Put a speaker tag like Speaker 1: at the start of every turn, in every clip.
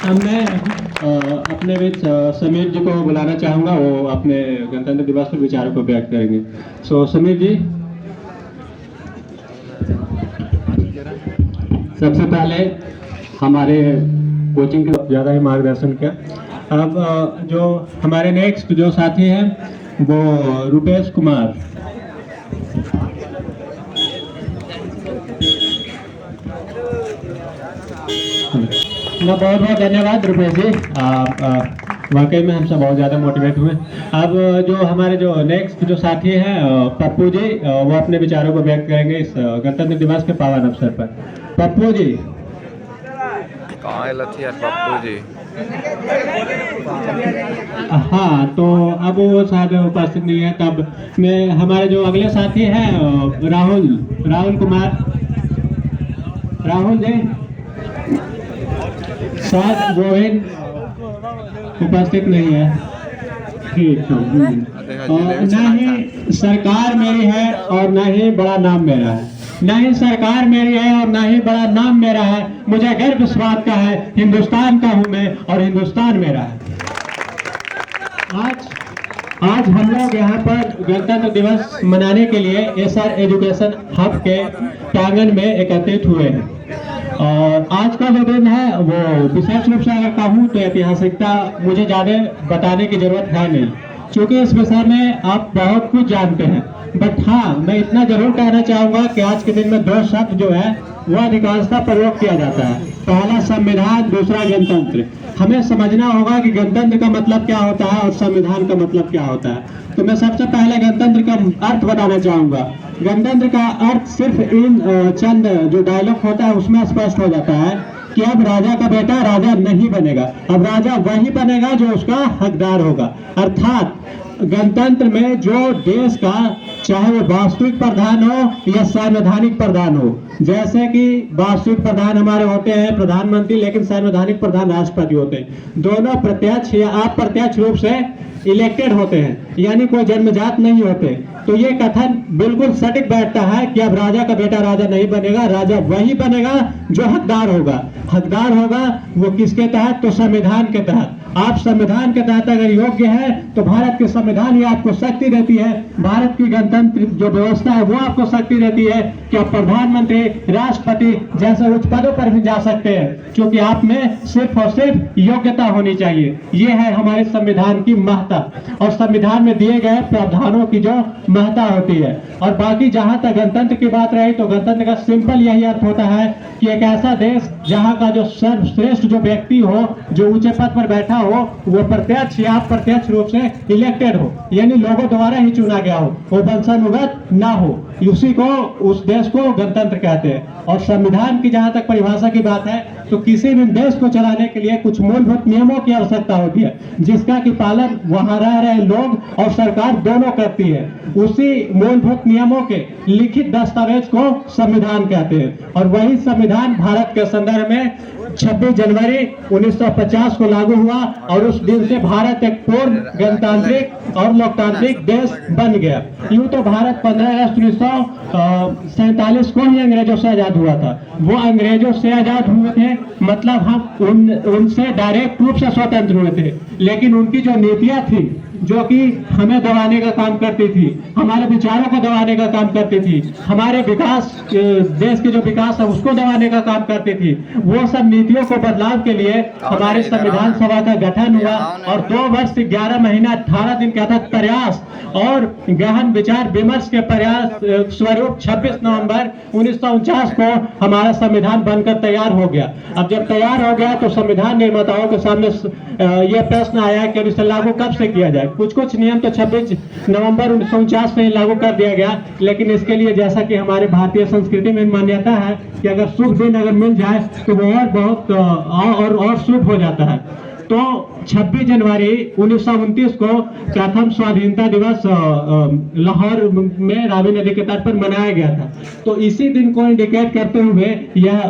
Speaker 1: अब मैं अपने बीच समीर जी को बुलाना चाहूँगा, वो अपने गणतंत्र दिवस पर विचारों को व्यक्त करेंगे। समीर जी, सबसे पहले हमारे कोचिंग के ज़्यादा ही मार्गदर्शन किया। अब जो हमारे नेक्स्ट जो साथी हैं वो रुपेश कुमार। बहुत बहुत धन्यवाद रुपेश जी, वाकई में हम सब बहुत ज़्यादा मोटिवेट हुए। अब जो हमारे जो नेक्स्ट जो साथी हैं पप्पू जी, वो अपने विचारों को व्यक्त करेंगे इस गणतंत्र दिवस के पावन अवसर पर। पप्पू जी।
Speaker 2: कहाँ यार पप्पू जी?
Speaker 1: हाँ, तो अब वो शायद उपस्थित नहीं है। तब में हमारे जो अगले साथी हैं राहुल कुमार। राहुल जी, शायद गोविंद उपस्थित नहीं है। ठीक है। ना ही सरकार मेरी है और ना ही बड़ा नाम मेरा है। ना ही सरकार मेरी है और ना ही बड़ा नाम मेरा है। मुझे गर्व इस बात का है, हिंदुस्तान का हूं मैं और हिंदुस्तान मेरा है। आज हम लोग यहाँ पर गणतंत्र दिवस मनाने के लिए एसआर एजुकेशन हब के प्रांगण में एकत्रित हुए हैं। और आज का जो दिन है वो विशेष रूप से अगर कहूँ तो ऐतिहासिकता मुझे ज़्यादा बताने की जरूरत है नहीं, क्योंकि इस विषय में आप बहुत कुछ जानते हैं। बट हाँ, मैं इतना जरूर कहना चाहूँगा कि आज के दिन में दो शब्द जो है वह अधिकांशतः प्रयोग किया जाता है। पहला संविधान, दूसरा गणतंत्र। हमें समझना होगा कि गणतंत्र का मतलब क्या होता है और संविधान का मतलब क्या होता है। तो मैं सबसे पहले गणतंत्र का अर्थ बताना चाहूँगा। गणतंत्र का अर्थ सिर्फ इन चंद जो डायलॉग होता है उसमें स्पष्ट हो जाता है कि अब राजा का बेटा राजा नहीं बनेगा, अब राजा वही बनेगा जो उसका हकदार होगा। अर्थात गणतंत्र में जो देश का चाहे वो वास्तविक प्रधान हो या संवैधानिक प्रधान हो, जैसे कि वास्तविक प्रधान हमारे होते हैं प्रधानमंत्री, लेकिन संवैधानिक प्रधान राष्ट्रपति होते हैं। दोनों प्रत्यक्ष या अप्रत्यक्ष रूप से इलेक्टेड होते हैं, यानी कोई जन्मजात नहीं होते। तो ये कथन बिल्कुल सटीक बैठता है कि अब राजा का बेटा राजा नहीं बनेगा, राजा वही बनेगा जो हकदार होगा। हकदार होगा वो किसके तहत? तो संविधान के तहत। आप संविधान के तहत अगर योग्य है तो भारत के संविधान ही आपको शक्ति देती है। भारत की गणतंत्र जो व्यवस्था है वो आपको शक्ति देती है कि आप प्रधानमंत्री, राष्ट्रपति जैसे उच्च पदों पर भी जा सकते हैं, क्योंकि आप में सिर्फ और सिर्फ योग्यता होनी चाहिए। ये है हमारे संविधान की महत्ता, और संविधान में दिए गए प्रावधानों की जो महत्ता होती है। और बाकी जहां तक गणतंत्र की बात रही तो गणतंत्र का सिंपल यही अर्थ होता है कि एक ऐसा देश जहां का जो सर्वश्रेष्ठ जो व्यक्ति हो, जो ऊंचे पद पर बैठा हो, वो प्रत्यक्ष या अप्रत्यक्ष रूप से इलेक्टेड हो, यानी लोगों द्वारा ही चुना गया हो, वो वंशानुगत ना हो। उसी को, उस देश को गणतंत्र कहते हैं। और संविधान की जहां तक परिभाषा की बात है तो किसी भी देश को चलाने के लिए कुछ मूलभूत नियमों की आवश्यकता होती है, जिसका कि पालन वहां रह रहे लोग और सरकार दोनों करती है। उसी मूलभूत नियमों के लिखित दस्तावेज को संविधान कहते हैं। और वही संविधान भारत के संदर्भ में 26 जनवरी 1950 को लागू हुआ, और उस दिन से भारत एक पूर्ण गणतांत्रिक और लोकतांत्रिक देश बन गया। यूं तो भारत 15 अगस्त 1947 को ही अंग्रेजों से आजाद हुआ था। वो अंग्रेजों से आजाद हुए थे, मतलब हम उनसे डायरेक्ट रूप से स्वतंत्र हुए थे, लेकिन उनकी जो नीतियां थी जो कि हमें दबाने का काम करती थी, हमारे विचारों को दबाने का काम करती थी, हमारे विकास, देश के जो विकास है उसको दबाने का काम करती थी, वो सब नीतियों को बदलाव के लिए हमारे संविधान सभा का गठन हुआ। और 2 वर्ष 11 महीना 18 दिन का था प्रयास और गहन विचार विमर्श के प्रयास स्वरूप 26 नवंबर 1949 को हमारा संविधान बनकर तैयार हो गया। अब जब तैयार हो गया तो संविधान निर्माताओं के सामने यह प्रश्न आया कि इसे लागू कब से किया जाए। कुछ नियम तो 26 नवंबर 1949 में लागू कर दिया गया, लेकिन इसके लिए जैसा कि हमारे भारतीय संस्कृति में मान्यता है कि अगर शुभ दिन अगर मिल जाए तो वो और बहुत और शुभ हो जाता है। तो 26 जनवरी 1929 को प्रथम स्वाधीनता दिवस लाहौर में रावी नदी के तट पर मनाया गया था। तो इसी दिन को इंडिकेट करते हुए यह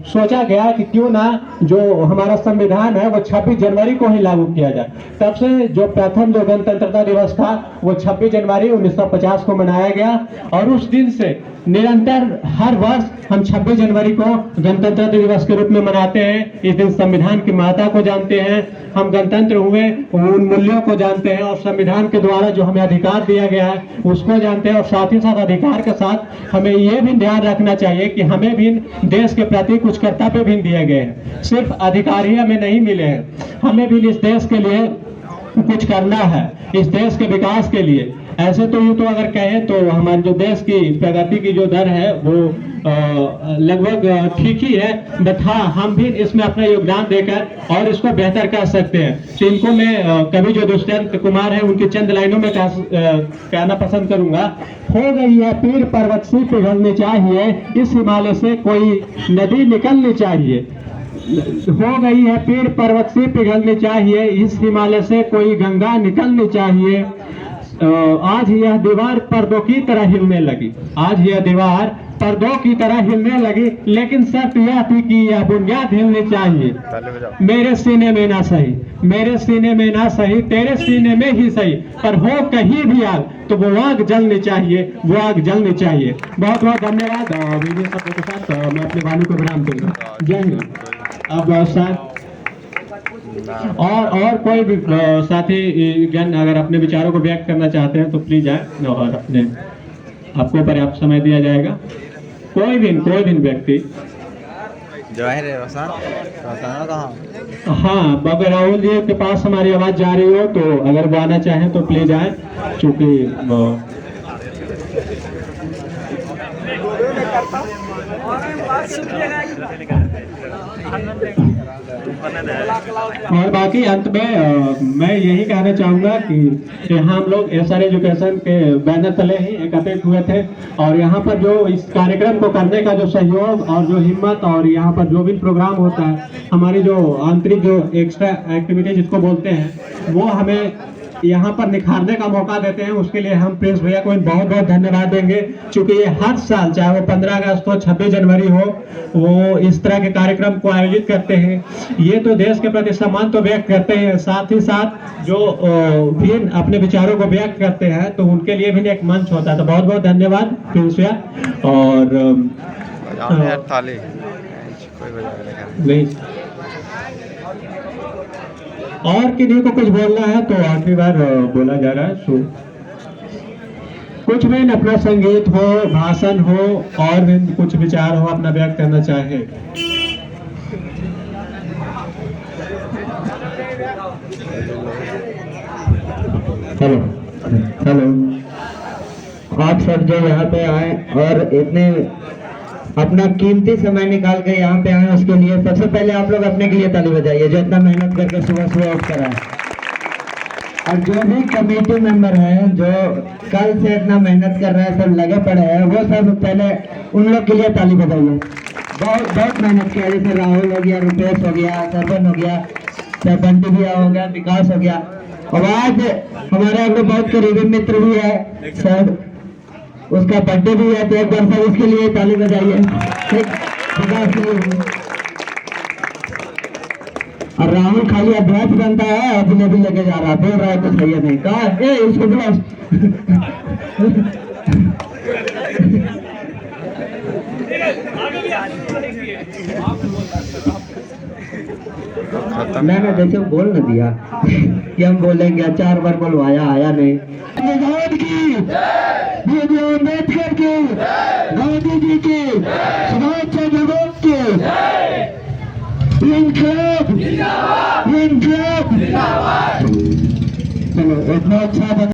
Speaker 1: सोचा गया कि क्यों ना जो हमारा संविधान है वो 26 जनवरी को ही लागू किया जाए। तब से जो प्रथम जो गणतंत्रता दिवस था वो 26 जनवरी 1950 को मनाया गया और उस दिन से निरंतर हर वर्ष हम 26 जनवरी को गणतंत्र दिवस के रूप में मनाते हैं। इस दिन संविधान की महत्ता को जानते हैं, हम गणतंत्र हुए उन मूल्यों को जानते हैं और संविधान के द्वारा जो हमें अधिकार दिया गया है उसको जानते हैं। और साथ ही साथ अधिकार के साथ हमें ये भी ध्यान रखना चाहिए कि हमें भी देश के प्रति कुछ कर्तव्य भी दिए गए हैं, सिर्फ अधिकार ही हमें नहीं मिले हैं, हमें भी इस देश के लिए कुछ करना है, इस देश के विकास के लिए। ऐसे तो यूँ तो अगर कहें तो हमारे जो देश की प्रगति की जो दर है वो लगभग ठीक ही है, बट हाँ हम भी इसमें अपना योगदान देकर और इसको बेहतर कर सकते हैं। तो इनको मैं कवि जो दुष्यंत कुमार है उनकी चंद लाइनों में कहना पसंद करूंगा। हो गई है पीर पर्वत से पिघलनी चाहिए, इस हिमालय से कोई नदी निकलनी चाहिए। हो गई है पीर पर्वत से पिघलनी चाहिए, इस हिमालय से कोई गंगा निकलनी चाहिए। आज यह दीवार पर्दों की तरह हिलने लगी, आज यह दीवार पर्दों की तरह हिलने लगी, लेकिन शर्त यह थी कि यह बुनियाद हिलनी चाहिए। मेरे सीने में ना सही, मेरे सीने में ना सही, तेरे सीने में ही सही, पर हो कहीं भी आग तो वो आग जलनी चाहिए, वो आग जलनी चाहिए। बहुत बहुत धन्यवाद। वीडियो शब्दों के साथ मैं अपने वाणी को विराम दूंगा। जय हिंद। अब साथ और कोई भी साथी जन अगर अपने विचारों को व्यक्त करना चाहते हैं तो प्लीज आए और अपने आपको पर्याप्त समय दिया जाएगा। कोई भी व्यक्ति
Speaker 2: जवाहिर रोशन कहाँ?
Speaker 1: हाँ, अगर राहुल जी के पास हमारी आवाज जा रही हो तो अगर वो आना चाहें तो प्लीज आए, चूंकि और बाकी अंत में मैं यही कहना चाहूँगा कि यहाँ हम लोग एसआर एजुकेशन के बैनर तले ही एकत्रित हुए थे और यहाँ पर जो इस कार्यक्रम को करने का जो सहयोग और जो हिम्मत और यहाँ पर जो भी प्रोग्राम होता है, हमारी जो आंतरिक जो एक्स्ट्रा एक्टिविटी जिसको बोलते हैं वो हमें यहाँ पर निखारने का मौका देते हैं, उसके लिए हम प्रिंस भैया को बहुत बहुत धन्यवाद देंगे। क्योंकि ये हर साल चाहे वो 15 अगस्त हो 26 जनवरी हो वो इस तरह के कार्यक्रम को आयोजित करते हैं। ये तो देश के प्रति सम्मान तो व्यक्त करते हैं, साथ ही साथ जो भी अपने विचारों को व्यक्त करते हैं तो उनके लिए भी एक मंच होता है। तो बहुत बहुत धन्यवाद प्रिंस भैया। और नहीं और किन्हीं को कुछ बोलना है तो आखिरी बार बोला जा रहा है। कुछ भी अपना संगीत हो, भाषण हो और भी कुछ विचार हो अपना व्यक्त करना चाहे। हेलो, आप सब जो यहाँ पे आए और इतने अपना कीमती समय निकाल के यहाँ पे आए उसके लिए सबसे पहले आप लोग अपने के लिए ताली बजाइए जो इतना मेहनत करके सुबह सुबह उठ कर आए। और जो भी कमेटी मेंबर हैं जो कल से इतना मेहनत कर रहे हैं, सब लगे पड़े हैं, वो सब पहले उन लोग के लिए ताली बजाइए। बहुत बहुत मेहनत किया, जैसे राहुल हो गया, रुपेश हो गया, सरपन हो गया, बंटी भैया हो गया, विकास हो गया। और आज हमारे आपको बहुत करीबी मित्र भी है सर, उसका बर्थडे भी है तो एक बार सब उसके लिए ताली बजाइए। और राहुल खाली अभ्यास बनता है, अपने भी लेके जा रहा है, बोल रहा है कुछ सही नहीं कहा इसको मैंने जैसे बोल न दिया कि हम बोलेंगे 4 बार बोलवाया, आया नहीं। अम्बेडकर के, गांधी जी के, सुभाष चंद्र बोस के, इनकलाब, इनकलाब। चलो इतना अच्छा